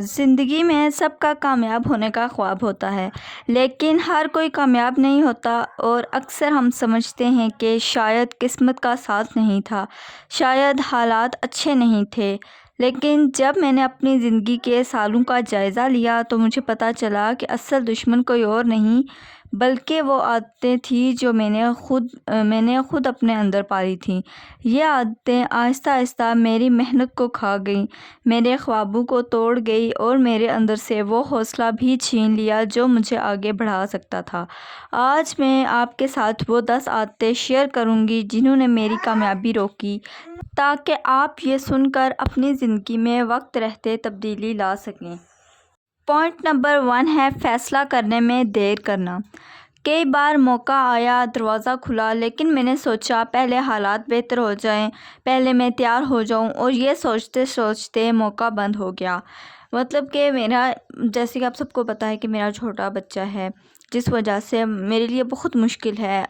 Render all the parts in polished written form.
زندگی میں سب کا کامیاب ہونے کا خواب ہوتا ہے، لیکن ہر کوئی کامیاب نہیں ہوتا، اور اکثر ہم سمجھتے ہیں کہ شاید قسمت کا ساتھ نہیں تھا، شاید حالات اچھے نہیں تھے۔ لیکن جب میں نے اپنی زندگی کے سالوں کا جائزہ لیا تو مجھے پتہ چلا کہ اصل دشمن کوئی اور نہیں بلکہ وہ عادتیں تھیں جو میں نے خود اپنے اندر پالی تھیں۔ یہ عادتیں آہستہ آہستہ میری محنت کو کھا گئیں، میرے خوابوں کو توڑ گئی اور میرے اندر سے وہ حوصلہ بھی چھین لیا جو مجھے آگے بڑھا سکتا تھا۔ آج میں آپ کے ساتھ وہ 10 عادتیں شیئر کروں گی جنہوں نے میری کامیابی روکی، تاکہ آپ یہ سن کر اپنی زندگی میں وقت رہتے تبدیلی لا سکیں۔ پوائنٹ نمبر 1 ہے فیصلہ کرنے میں دیر کرنا۔ کئی بار موقع آیا، دروازہ کھلا، لیکن میں نے سوچا پہلے حالات بہتر ہو جائیں، پہلے میں تیار ہو جاؤں، اور یہ سوچتے سوچتے موقع بند ہو گیا۔ مطلب کہ جیسے کہ آپ سب کو پتہ ہے کہ میرا چھوٹا بچہ ہے، جس وجہ سے میرے لیے بہت مشکل ہے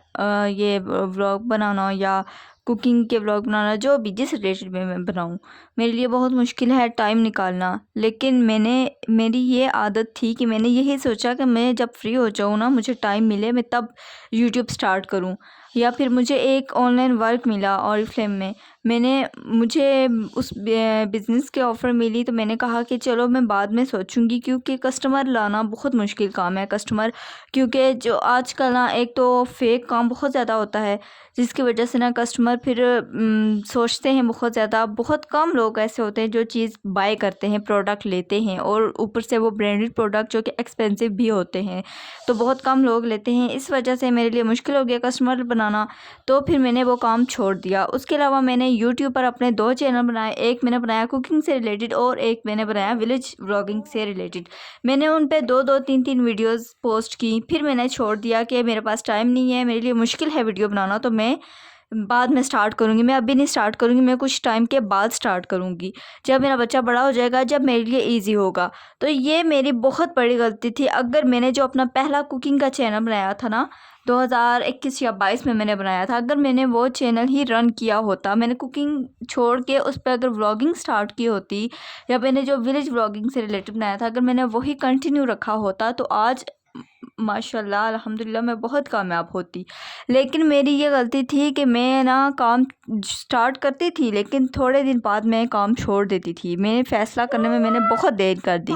یہ ولاگ بنانا یا کوکنگ کے ولاگ بنانا، جو بھی جس ریلیٹڈ میں بناؤں، میرے لیے بہت مشکل ہے ٹائم نکالنا۔ لیکن میری یہ عادت تھی کہ میں نے یہی سوچا کہ میں جب فری ہو جاؤں نا، مجھے ٹائم ملے، میں تب یوٹیوب سٹارٹ کروں۔ یا پھر مجھے ایک آن لائن ورک ملا اورiflame میں، مجھے اس بزنس کے آفر ملی، تو میں نے کہا کہ چلو میں بعد میں سوچوں گی، کیونکہ کسٹمر لانا بہت مشکل کام ہے۔ کیونکہ جو آج کل نا ایک تو فیک کام بہت زیادہ ہوتا ہے، جس کی وجہ سے نا کسٹمر پھر سوچتے ہیں بہت زیادہ۔ بہت کم لوگ ایسے ہوتے ہیں جو چیز بائی کرتے ہیں، پروڈکٹ لیتے ہیں، اور اوپر سے وہ برانڈڈ پروڈکٹ جو کہ ایکسپینسو بھی ہوتے ہیں، تو بہت کم لوگ لیتے ہیں۔ اس وجہ سے میرے لیے مشکل ہو گیا کسٹمر بنانا، تو پھر میں نے وہ کام چھوڑ دیا۔ اس کے علاوہ میں نے یوٹیوب پر اپنے 2 چینل بنائے، ایک میں نے بنایا کوکنگ سے ریلیٹڈ اور ایک میں نے بنایا ولیج ولاگنگ سے ریلیٹڈ۔ میں نے ان پہ 2-3 ویڈیوز پوسٹ کی، پھر میں نے چھوڑ دیا کہ میرے پاس ٹائم نہیں ہے، میرے لیے مشکل ہے ویڈیو بنانا، تو میں بعد میں سٹارٹ کروں گی۔ میں ابھی نہیں سٹارٹ کروں گی، میں کچھ ٹائم کے بعد سٹارٹ کروں گی، جب میرا بچہ بڑا ہو جائے گا، جب میرے لیے ایزی ہوگا۔ تو یہ میری بہت بڑی غلطی تھی۔ اگر میں نے جو اپنا پہلا کوکنگ کا چینل بنایا تھا نا، 2021 یا 22 میں نے بنایا تھا، اگر میں نے وہ چینل ہی رن کیا ہوتا، میں نے کوکنگ چھوڑ کے اس پہ اگر ولاگنگ سٹارٹ کی ہوتی، یا میں نے جو ولیج ولاگنگ سے ریلیٹڈ بنایا تھا، اگر میں نے وہی کنٹینیو رکھا ہوتا، تو آج ماشاءاللہ الحمدللہ میں بہت کامیاب ہوتی۔ لیکن میری یہ غلطی تھی کہ میں نا کام سٹارٹ کرتی تھی، لیکن تھوڑے دن بعد میں کام چھوڑ دیتی تھی۔ فیصلہ کرنے میں نے بہت دیر کر دی۔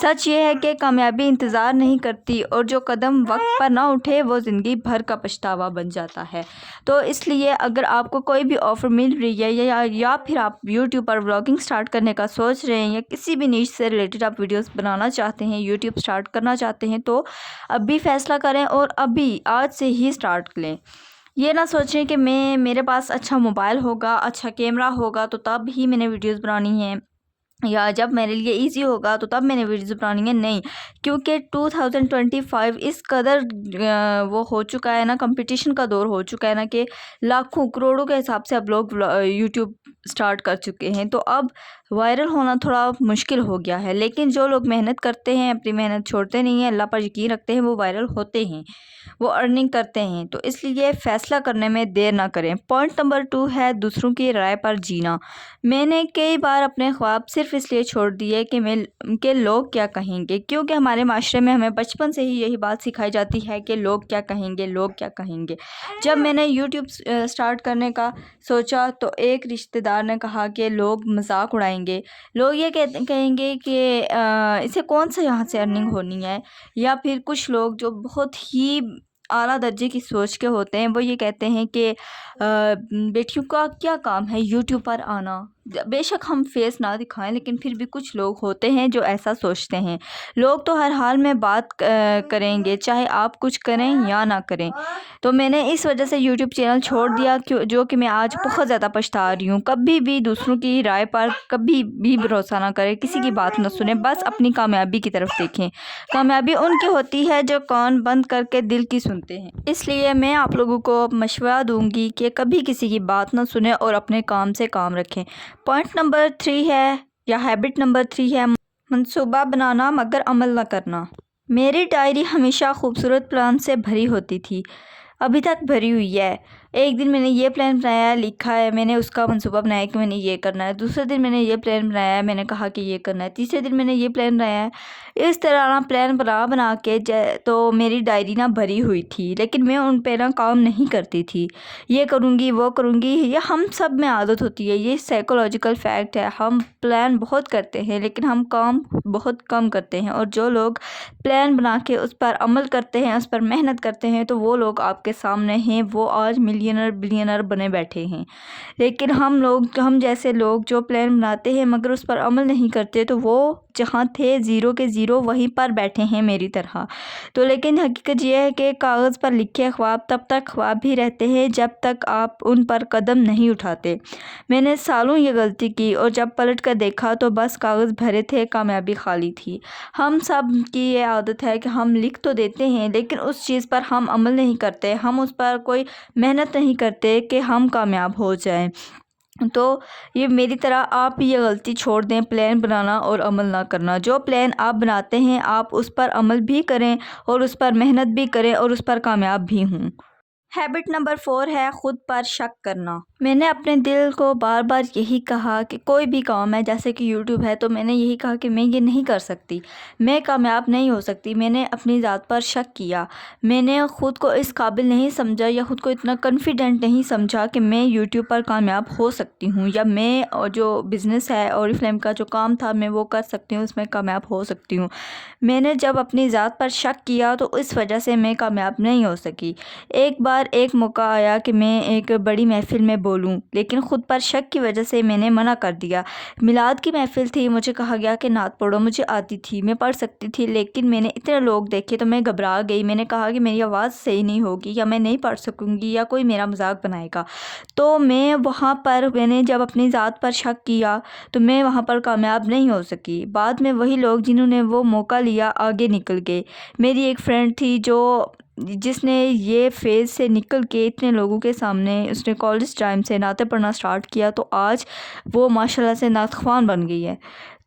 سچ یہ ہے کہ کامیابی انتظار نہیں کرتی، اور جو قدم وقت پر نہ اٹھے وہ زندگی بھر کا پچھتاوا بن جاتا ہے۔ تو اس لیے اگر آپ کو کوئی بھی آفر مل رہی ہے، یا پھر آپ یوٹیوب پر ولاگنگ سٹارٹ کرنے کا سوچ رہے ہیں، یا کسی بھی نیش سے ریلیٹڈ آپ ویڈیوز بنانا چاہتے ہیں، یوٹیوب سٹارٹ کرنا چاہتے ہیں، تو ابھی فیصلہ کریں اور ابھی آج سے ہی سٹارٹ لیں۔ یہ نہ سوچیں کہ میرے پاس اچھا موبائل ہوگا، اچھا کیمرہ ہوگا تو تب ہی میں نے ویڈیوز بنانی ہے، یا جب میرے لیے ایزی ہوگا تو تب میں نے ویڈیوز بنانی ہے۔ نہیں، کیونکہ 2025 اس قدر وہ ہو چکا ہے نا، کمپٹیشن کا دور ہو چکا ہے نا، کہ لاکھوں کروڑوں کے حساب سے اب لوگ یوٹیوب سٹارٹ کر چکے ہیں، تو اب وائرل ہونا تھوڑا مشکل ہو گیا ہے۔ لیکن جو لوگ محنت کرتے ہیں، اپنی محنت چھوڑتے نہیں ہیں، اللہ پر یقین رکھتے ہیں، وہ وائرل ہوتے ہیں، وہ ارننگ کرتے ہیں۔ تو اس لیے فیصلہ کرنے میں دیر نہ کریں۔ پوائنٹ نمبر 2 ہے دوسروں کی رائے پر جینا۔ میں نے کئی بار اپنے خواب صرف اس لیے چھوڑ دیے کہ لوگ کیا کہیں گے، کیونکہ ہمارے معاشرے میں ہمیں بچپن سے ہی یہی بات سکھائی جاتی ہے کہ لوگ کیا کہیں گے، لوگ کیا کہیں گے۔ جب میں نے یوٹیوب سٹارٹ کرنے کا سوچا تو ایک رشتہ دار نے کہا کہ لوگ مذاق اڑائیں گے، لوگ یہ کہیں گے کہ اسے کون سا یہاں سے ارننگ ہونی ہے، یا پھر کچھ لوگ جو بہت ہی اعلیٰ درجے کی سوچ کے ہوتے ہیں، وہ یہ کہتے ہیں کہ بیٹیوں کا کیا کام ہے یوٹیوب پر آنا۔ بے شک ہم فیس نہ دکھائیں، لیکن پھر بھی کچھ لوگ ہوتے ہیں جو ایسا سوچتے ہیں۔ لوگ تو ہر حال میں بات کریں گے، چاہے آپ کچھ کریں یا نہ کریں۔ تو میں نے اس وجہ سے یوٹیوب چینل چھوڑ دیا، جو کہ میں آج بہت زیادہ پچھتا رہی ہوں۔ کبھی بھی دوسروں کی رائے پر کبھی بھی بھروسہ نہ کریں، کسی کی بات نہ سنیں، بس اپنی کامیابی کی طرف دیکھیں۔ کامیابی ان کی ہوتی ہے جو کان بند کر کے دل کی سنتے ہیں۔ اس لیے میں آپ لوگوں کو مشورہ دوں گی کہ کبھی کسی کی بات نہ سنیں اور اپنے کام سے کام رکھیں۔ پوائنٹ نمبر 3 ہے، یا ہیبٹ نمبر 3 ہے، منصوبہ بنانا مگر عمل نہ کرنا۔ میری ڈائری ہمیشہ خوبصورت پلان سے بھری ہوتی تھی، ابھی تک بھری ہوئی ہے۔ ایک دن میں نے یہ پلان بنایا، لکھا ہے، میں نے اس کا منصوبہ بنایا کہ میں نے یہ کرنا ہے، دوسرے دن میں نے یہ پلان بنایا ہے، میں نے کہا کہ یہ کرنا ہے، تیسرے دن میں نے یہ پلان بنایا ہے۔ اس طرح نا پلان بنا کے تو میری ڈائری نا بھری ہوئی تھی، لیکن میں ان پہ نا کام نہیں کرتی تھی۔ یہ کروں گی، وہ کروں گی، یہ ہم سب میں عادت ہوتی ہے، یہ سائیکولوجیکل فیکٹ ہے۔ ہم پلان بہت کرتے ہیں لیکن ہم کام بہت کم کرتے ہیں، اور جو لوگ پلان بنا کے اس پر عمل کرتے ہیں، اس پر محنت کرتے ہیں، تو وہ لوگ آپ کے سامنے ہیں، وہ آج ملینر بلینر بنے بیٹھے ہیں۔ لیکن ہم جیسے لوگ جو پلان بناتے ہیں مگر اس پر عمل نہیں کرتے، تو وہ جہاں تھے زیرو کے زیرو وہیں پر بیٹھے ہیں میری طرح۔ تو لیکن حقیقت یہ ہے کہ کاغذ پر لکھے خواب تب تک خواب ہی رہتے ہیں جب تک آپ ان پر قدم نہیں اٹھاتے۔ میں نے سالوں یہ غلطی کی، اور جب پلٹ کر دیکھا تو بس کاغذ بھرے تھے، کامیابی خالی تھی۔ ہم سب کی یہ عادت ہے کہ ہم لکھ تو دیتے ہیں لیکن اس چیز پر ہم عمل نہیں کرتے، ہم اس پر کوئی محنت نہیں کرتے کہ ہم کامیاب ہو جائیں۔ تو یہ میری طرح آپ یہ غلطی چھوڑ دیں، پلان بنانا اور عمل نہ کرنا۔ جو پلان آپ بناتے ہیں آپ اس پر عمل بھی کریں اور اس پر محنت بھی کریں اور اس پر کامیاب بھی ہوں۔ ہیبٹ نمبر 4 ہے خود پر شک کرنا۔ میں نے اپنے دل کو بار بار یہی کہا کہ کوئی بھی کام ہے، جیسے کہ یوٹیوب ہے، تو میں نے یہی کہا کہ میں یہ نہیں کر سکتی، میں کامیاب نہیں ہو سکتی۔ میں نے اپنی ذات پر شک کیا، میں نے خود کو اس قابل نہیں سمجھا یا خود کو اتنا کنفیڈنٹ نہیں سمجھا کہ میں یوٹیوب پر کامیاب ہو سکتی ہوں، یا میں جو بزنس ہے اورiflame کا جو کام تھا میں وہ کر سکتی ہوں، اس میں کامیاب ہو سکتی ہوں۔ میں نے جب اپنی ذات پر شک کیا تو اس وجہ سے میں کامیاب نہیں ہو سکی۔ ایک بار ایک موقع آیا کہ میں ایک بڑی محفل میں بولوں، لیکن خود پر شک کی وجہ سے میں نے منع کر دیا۔ میلاد کی محفل تھی، مجھے کہا گیا کہ نعت پڑھو، مجھے آتی تھی، میں پڑھ سکتی تھی، لیکن میں نے اتنے لوگ دیکھے تو میں گھبرا گئی۔ میں نے کہا کہ میری آواز صحیح نہیں ہوگی، یا میں نہیں پڑھ سکوں گی، یا کوئی میرا مذاق بنائے گا۔ تو میں نے جب اپنی ذات پر شک کیا تو میں وہاں پر کامیاب نہیں ہو سکی۔ بعد میں وہی لوگ جنہوں نے وہ موقع لیا آگے نکل گئے۔ میری ایک فرینڈ تھی جس نے یہ فیز سے نکل کے اتنے لوگوں کے سامنے اس نے کالج ٹائم سے نعتیں پڑھنا سٹارٹ کیا، تو آج وہ ماشاءاللہ سے نعت خوان بن گئی ہے۔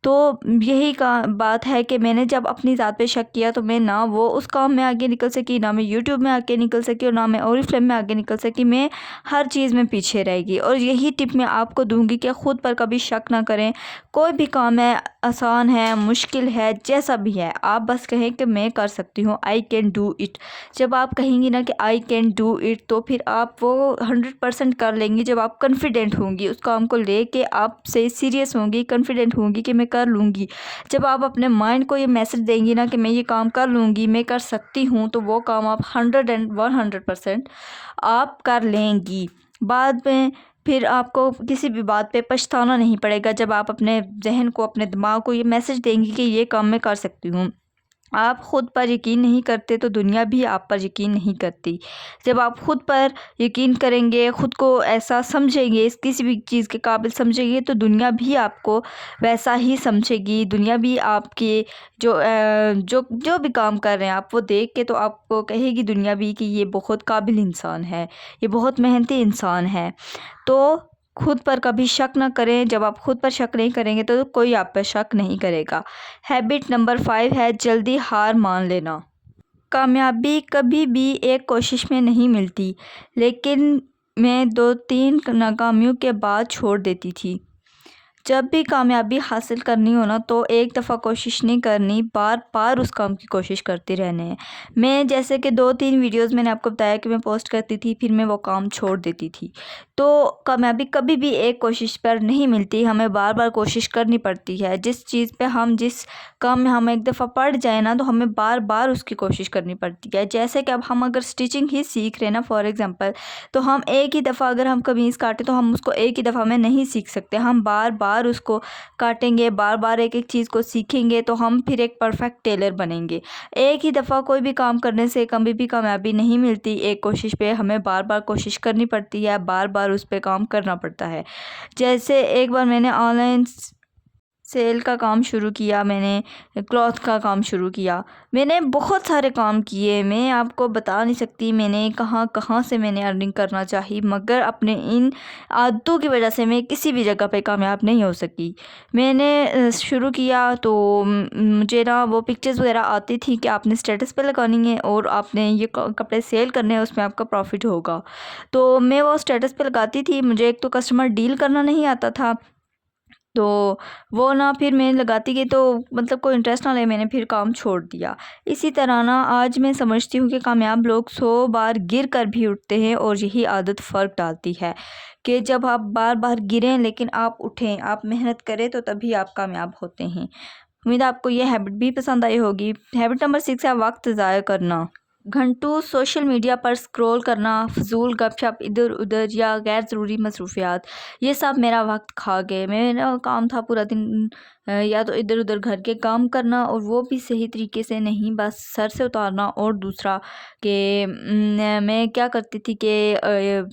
تو یہی بات ہے کہ میں نے جب اپنی ذات پہ شک کیا تو میں نہ وہ اس کام میں آگے نکل سکی، نہ میں یوٹیوب میں آگے نکل سکی، اور نہ میں اورiflame میں آگے نکل سکی۔ میں ہر چیز میں پیچھے رہ گئی، اور یہی ٹپ میں آپ کو دوں گی کہ خود پر کبھی شک نہ کریں۔ کوئی بھی کام ہے، آسان ہے، مشکل ہے، جیسا بھی ہے، آپ بس کہیں کہ میں کر سکتی ہوں، I can do it۔ جب آپ کہیں گی نا کہ I can do it تو پھر آپ وہ 100% کر لیں گی۔ جب آپ کنفیڈنٹ ہوں گی اس کام کو لے کے، آپ سے سیریس ہوں گی، کنفیڈنٹ ہوں گی کہ میں کر لوں گی، جب آپ اپنے مائنڈ کو یہ میسج دیں گی نا کہ میں یہ کام کر لوں گی، میں کر سکتی ہوں، تو وہ کام آپ 100% آپ کر لیں گی۔ بعد میں پھر آپ کو کسی بھی بات پہ پچھتانا نہیں پڑے گا، جب آپ اپنے ذہن کو، اپنے دماغ کو یہ میسج دیں گی کہ یہ کام میں کر سکتی ہوں۔ آپ خود پر یقین نہیں کرتے تو دنیا بھی آپ پر یقین نہیں کرتی۔ جب آپ خود پر یقین کریں گے، خود کو ایسا سمجھیں گے، کسی بھی چیز کے قابل سمجھیں گے، تو دنیا بھی آپ کو ویسا ہی سمجھے گی۔ دنیا بھی آپ کے جو بھی کام کر رہے ہیں آپ وہ دیکھ کے تو آپ کو کہے گی دنیا بھی کہ یہ بہت قابل انسان ہے، یہ بہت محنتی انسان ہے۔ تو خود پر کبھی شک نہ کریں۔ جب آپ خود پر شک نہیں کریں گے تو کوئی آپ پر شک نہیں کرے گا۔ ہیبٹ نمبر 5 ہے جلدی ہار مان لینا۔ کامیابی کبھی بھی ایک کوشش میں نہیں ملتی، لیکن میں 2-3 ناکامیوں کے بعد چھوڑ دیتی تھی۔ جب بھی کامیابی حاصل کرنی ہو نا تو ایک دفعہ کوشش نہیں کرنی، بار بار اس کام کی کوشش کرتے رہنے ہیں۔ میں جیسے کہ 2-3 ویڈیوز میں نے آپ کو بتایا کہ میں پوسٹ کرتی تھی، پھر میں وہ کام چھوڑ دیتی تھی۔ تو کامیابی کبھی بھی ایک کوشش پر نہیں ملتی، ہمیں بار بار کوشش کرنی پڑتی ہے۔ جس کام میں ہم ایک دفعہ پڑ جائیں نا تو ہمیں بار بار اس کی کوشش کرنی پڑتی ہے۔ جیسے کہ اب ہم اگر سٹیچنگ ہی سیکھ رہے ہیں نا فار ایگزامپل، تو ہم ایک ہی دفعہ اگر ہم قمیض کاٹیں تو ہم اس کو ایک ہی دفعہ میں نہیں سیکھ سکتے، ہم بار بار اس کو کاٹیں گے، بار بار ایک چیز کو سیکھیں گے تو ہم پھر ایک پرفیکٹ ٹیلر بنیں گے۔ ایک ہی دفعہ کوئی بھی کام کرنے سے کبھی بھی کامیابی نہیں ملتی، ایک کوشش پہ ہمیں بار بار کوشش کرنی پڑتی ہے، بار بار اس پہ کام کرنا پڑتا ہے۔ جیسے ایک بار میں نے آن لائن سیل کا کام شروع کیا، میں نے کلاتھ کا کام شروع کیا، میں نے بہت سارے کام کیے. میں آپ کو بتا نہیں سکتی میں نے کہاں کہاں سے میں نے ارننگ کرنا چاہی، مگر اپنے ان عادتوں کی وجہ سے میں کسی بھی جگہ پہ کامیاب نہیں ہو سکی. میں نے شروع کیا تو مجھے نا وہ پکچرز وغیرہ آتی تھی کہ آپ نے اسٹیٹس پہ لگانی ہے اور آپ نے یہ کپڑے سیل کرنے ہیں، اس میں آپ کا پروفٹ ہوگا. تو میں وہ اسٹیٹس پہ لگاتی تھی. مجھے ایک تو کسٹمر ڈیل کرنا نہیں آتا تھا، تو وہ نا پھر میں لگاتی گئی تو مطلب کوئی انٹرسٹ نہ لے، میں نے پھر کام چھوڑ دیا. اسی طرح نا آج میں سمجھتی ہوں کہ کامیاب لوگ 100 بار گر کر بھی اٹھتے ہیں، اور یہی عادت فرق ڈالتی ہے کہ جب آپ بار بار گریں لیکن آپ اٹھیں، آپ محنت کریں، تو تبھی آپ کامیاب ہوتے ہیں. امید ہے آپ کو یہ ہیبٹ بھی پسند آئی ہوگی. ہیبٹ نمبر 6 ہے وقت ضائع کرنا. گھنٹوں سوشل میڈیا پر سکرول کرنا، فضول گپ شپ ادھر ادھر یا غیر ضروری مصروفیات، یہ سب میرا وقت کھا گئے. میرا کام تھا پورا دن یا تو ادھر ادھر گھر کے کام کرنا، اور وہ بھی صحیح طریقے سے نہیں، بس سر سے اتارنا. اور دوسرا کہ میں کیا کرتی تھی کہ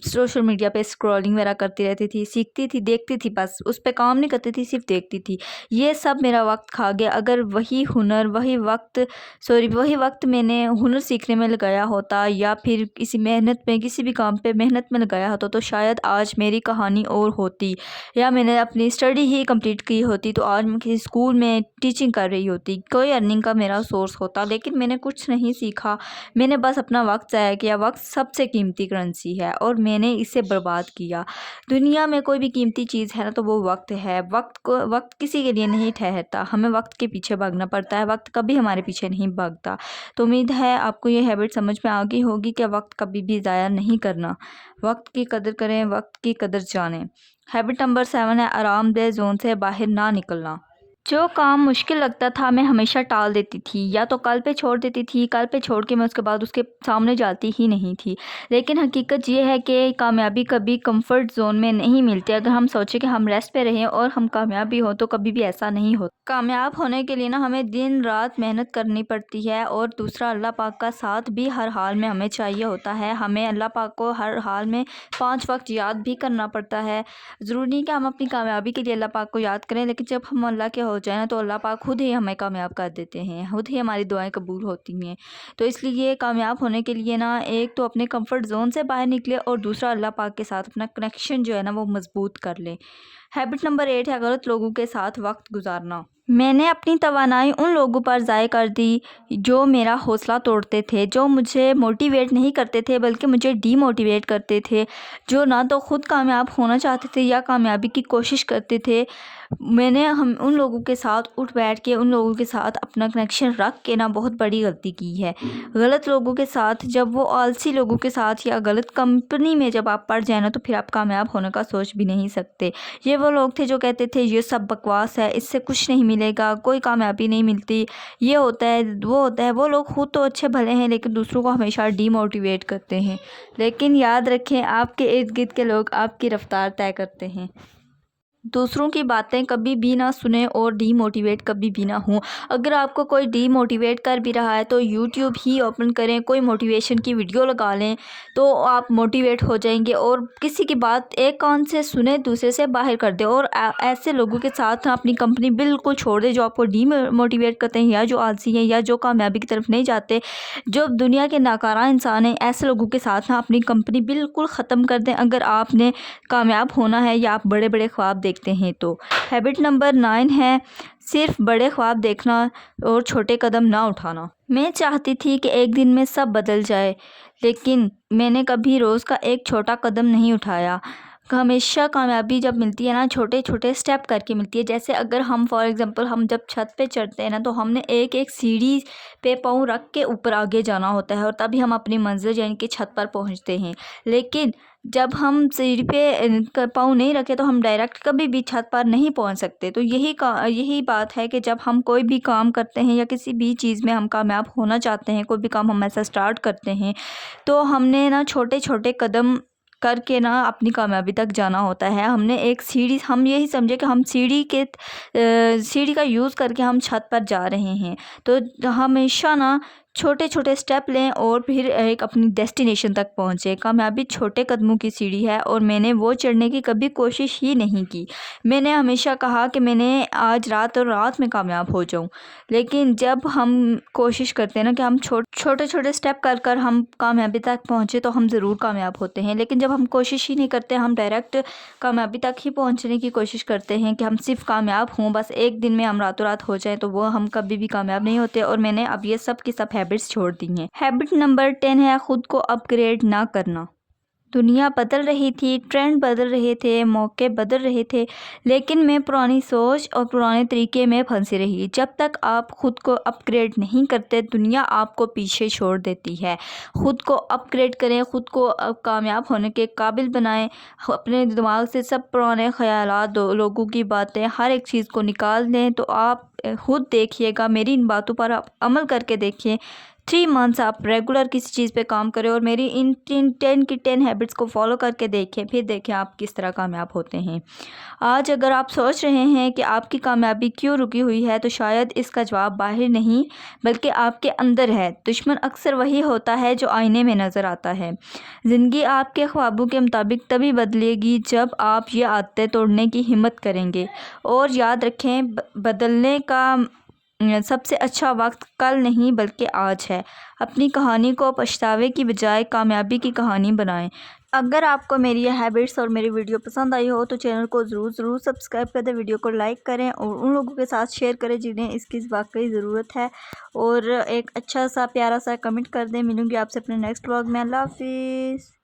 سوشل میڈیا پہ اسکرولنگ وغیرہ کرتی رہتی تھی، سیکھتی تھی، دیکھتی تھی، بس اس پہ کام نہیں کرتی تھی، صرف دیکھتی تھی. یہ سب میرا وقت کھا گیا. اگر وہی وقت میں نے ہنر سیکھنے میں لگایا ہوتا، یا پھر کسی محنت میں، کسی بھی کام پہ محنت میں لگایا ہوتا، تو شاید آج میری کہانی اور ہوتی، یا میں نے اپنی اسٹڈی ہی کمپلیٹ کی ہوتی، تو آج میں کسی اسکول میں ٹیچنگ کر رہی ہوتی، کوئی ارننگ کا میرا سورس ہوتا. لیکن میں نے کچھ نہیں سیکھا، میں نے بس اپنا وقت ضائع کیا. وقت سب سے قیمتی کرنسی ہے اور میں نے اسے برباد کیا. دنیا میں کوئی بھی قیمتی چیز ہے نا تو وہ وقت ہے. وقت کسی کے لیے نہیں ٹھہرتا، ہمیں وقت کے پیچھے بھاگنا پڑتا ہے، وقت کبھی ہمارے پیچھے نہیں بھاگتا. تو امید ہے آپ کو یہ ہیبٹ سمجھ میں آ گئی ہوگی کہ وقت کبھی بھی ضائع نہیں کرنا. وقت کی قدر کریں، وقت کی قدر جانیں. ہیبٹ نمبر 7 ہے آرام دہ زون سے باہر نہ نکلنا. جو کام مشکل لگتا تھا میں ہمیشہ ٹال دیتی تھی، یا تو کل پہ چھوڑ دیتی تھی، کل پہ چھوڑ کے میں اس کے بعد اس کے سامنے جاتی ہی نہیں تھی. لیکن حقیقت یہ ہے کہ کامیابی کبھی کمفرٹ زون میں نہیں ملتی. اگر ہم سوچیں کہ ہم ریسٹ پہ رہیں اور ہم کامیاب بھی ہوں تو کبھی بھی ایسا نہیں ہوتا. کامیاب ہونے کے لیے نا ہمیں دن رات محنت کرنی پڑتی ہے، اور دوسرا اللہ پاک کا ساتھ بھی ہر حال میں ہمیں چاہیے ہوتا ہے. ہمیں اللہ پاک کو ہر حال میں 5 وقت یاد بھی کرنا پڑتا ہے. ضروری نہیں کہ ہم اپنی کامیابی کے لیے اللہ پاک کو یاد کریں، لیکن جب ہم اللہ کے ہو جائیں تو اللہ پاک خود ہی ہمیں کامیاب کر دیتے ہیں، خود ہی ہماری دعائیں قبول ہوتی ہیں. تو اس لیے کامیاب ہونے کے لیے نا ایک تو اپنے کمفرٹ زون سے باہر نکلے، اور دوسرا اللہ پاک کے ساتھ اپنا کنیکشن جو ہے نا وہ مضبوط کر لے. ہیبٹ نمبر 8 ہے غلط لوگوں کے ساتھ وقت گزارنا. میں نے اپنی توانائی ان لوگوں پر ضائع کر دی جو میرا حوصلہ توڑتے تھے، جو مجھے موٹیویٹ نہیں کرتے تھے بلکہ مجھے ڈی موٹیویٹ کرتے تھے، جو نہ تو خود کامیاب ہونا چاہتے تھے یا کامیابی کی کوشش کرتے تھے. میں نے ان لوگوں کے ساتھ اٹھ بیٹھ کے، ان لوگوں کے ساتھ اپنا کنیکشن رکھ کے نا بہت بڑی غلطی کی ہے. غلط لوگوں کے ساتھ، جب وہ آلسی لوگوں کے ساتھ یا غلط کمپنی میں جب آپ پڑ جائیں نا تو پھر آپ کامیاب ہونے کا سوچ بھی نہیں سکتے. یہ وہ لوگ تھے جو کہتے تھے یہ سب بکواس ہے، اس سے کچھ نہیں ملے گا، کوئی کامیابی نہیں ملتی، یہ ہوتا ہے وہ ہوتا ہے. وہ لوگ خود تو اچھے بھلے ہیں لیکن دوسروں کو ہمیشہ ڈی موٹیویٹ کرتے ہیں. لیکن یاد رکھیں آپ کے ارد گرد کے لوگ آپ کی رفتار طے کرتے ہیں. دوسروں کی باتیں کبھی بھی نہ سنیں اور ڈی موٹیویٹ کبھی بھی نہ ہوں. اگر آپ کو کوئی ڈی موٹیویٹ کر بھی رہا ہے تو یوٹیوب ہی اوپن کریں، کوئی موٹیویشن کی ویڈیو لگا لیں تو آپ موٹیویٹ ہو جائیں گے. اور کسی کی بات ایک کان سے سنیں، دوسرے سے باہر کر دیں. اور ایسے لوگوں کے ساتھ اپنی کمپنی بالکل چھوڑ دیں جو آپ کو ڈی موٹیویٹ کرتے ہیں، یا جو آلسی ہیں، یا جو کامیابی کی طرف نہیں جاتے، جو دنیا کے ناکارہ انسان ہیں. ایسے لوگوں کے ساتھ اپنی کمپنی بالکل ختم کر دیں اگر آپ نے کامیاب ہونا ہے یا آپ بڑے بڑے خواب دیکھتے ہیں تو. ہیبٹ نمبر 9 ہے صرف بڑے خواب دیکھنا اور چھوٹے قدم نہ اٹھانا. میں چاہتی تھی کہ ایک دن میں سب بدل جائے، لیکن میں نے کبھی روز کا ایک چھوٹا قدم نہیں اٹھایا. ہمیشہ کامیابی جب ملتی ہے نا چھوٹے چھوٹے سٹیپ کر کے ملتی ہے. جیسے اگر ہم فار ایگزامپل ہم جب چھت پہ چڑھتے ہیں نا تو ہم نے ایک ایک سیڑھی پہ پاؤں رکھ کے اوپر آگے جانا ہوتا ہے، اور تبھی ہم اپنی منزل یعنی کہ چھت پر پہنچتے ہیں. لیکن جب ہم سیڑھی پہ پاؤں نہیں رکھے تو ہم ڈائریکٹ کبھی بھی چھت پر نہیں پہنچ سکتے. تو یہی بات ہے کہ جب ہم کوئی بھی کام کرتے ہیں یا کسی بھی چیز میں ہم کامیاب ہونا چاہتے ہیں، کوئی بھی کام ہم ایسا سٹارٹ کرتے ہیں، تو ہم نے نا چھوٹے چھوٹے قدم کر کے نا اپنی کامیابی تک جانا ہوتا ہے. ہم نے ایک سیڑھی، ہم یہی سمجھے کہ ہم سیڑھی کا یوز کر کے ہم چھت پر جا رہے ہیں. تو ہمیشہ نا چھوٹے چھوٹے سٹیپ لیں اور پھر ایک اپنی ڈیسٹینیشن تک پہنچیں۔ کامیابی چھوٹے قدموں کی سیڑھی ہے اور میں نے وہ چڑھنے کی کبھی کوشش ہی نہیں کی۔ میں نے ہمیشہ کہا کہ میں نے آج رات اور رات میں کامیاب ہو جاؤں، لیکن جب ہم کوشش کرتے ہیں نا کہ ہم چھوٹے چھوٹے سٹیپ کر کر ہم کامیابی تک پہنچے تو ہم ضرور کامیاب ہوتے ہیں، لیکن جب ہم کوشش ہی نہیں کرتے، ہم ڈائریکٹ کامیابی تک ہی پہنچنے کی کوشش کرتے ہیں کہ ہم صرف کامیاب ہوں، بس ایک دن میں ہم راتوں رات ہو جائیں، تو وہ ہم کبھی بھی کامیاب نہیں ہوتے۔ اور میں نے اب یہ سب کی سب ہیبٹس چھوڑ دی ہیں۔ ہیبٹ نمبر 10 ہے خود کو اپ گریڈ نہ کرنا۔ دنیا بدل رہی تھی، ٹرینڈ بدل رہے تھے، موقع بدل رہے تھے، لیکن میں پرانی سوچ اور پرانے طریقے میں پھنسی رہی۔ جب تک آپ خود کو اپ گریڈ نہیں کرتے، دنیا آپ کو پیچھے چھوڑ دیتی ہے۔ خود کو اپ گریڈ کریں، خود کو کامیاب ہونے کے قابل بنائیں، اپنے دماغ سے سب پرانے خیالات، لوگوں کی باتیں، ہر ایک چیز کو نکال دیں، تو آپ خود دیکھیے گا، میری ان باتوں پر آپ عمل کر کے دیکھیں۔ 3 months آپ ریگولر کسی چیز پہ کام کریں اور میری ان 10 کی 10 ہیبٹس کو فالو کر کے دیکھیں، پھر دیکھیں آپ کس طرح کامیاب ہوتے ہیں۔ آج اگر آپ سوچ رہے ہیں کہ آپ کی کامیابی کیوں رکی ہوئی ہے، تو شاید اس کا جواب باہر نہیں بلکہ آپ کے اندر ہے۔ دشمن اکثر وہی ہوتا ہے جو آئینے میں نظر آتا ہے۔ زندگی آپ کے خوابوں کے مطابق تبھی بدلے گی جب آپ یہ عادتیں توڑنے کی ہمت کریں گے۔ اور یاد رکھیں، بدلنے کا سب سے اچھا وقت کل نہیں بلکہ آج ہے۔ اپنی کہانی کو پچھتاوے کی بجائے کامیابی کی کہانی بنائیں۔ اگر آپ کو میری یہ ہیبٹس اور میری ویڈیو پسند آئی ہو تو چینل کو ضرور سبسکرائب کر دیں، ویڈیو کو لائک کریں اور ان لوگوں کے ساتھ شیئر کریں جنہیں اس کی واقعی ضرورت ہے، اور ایک اچھا سا پیارا سا کمنٹ کر دیں۔ ملوں گی آپ سے اپنے نیکسٹ ولاگ میں۔ اللہ حافظ۔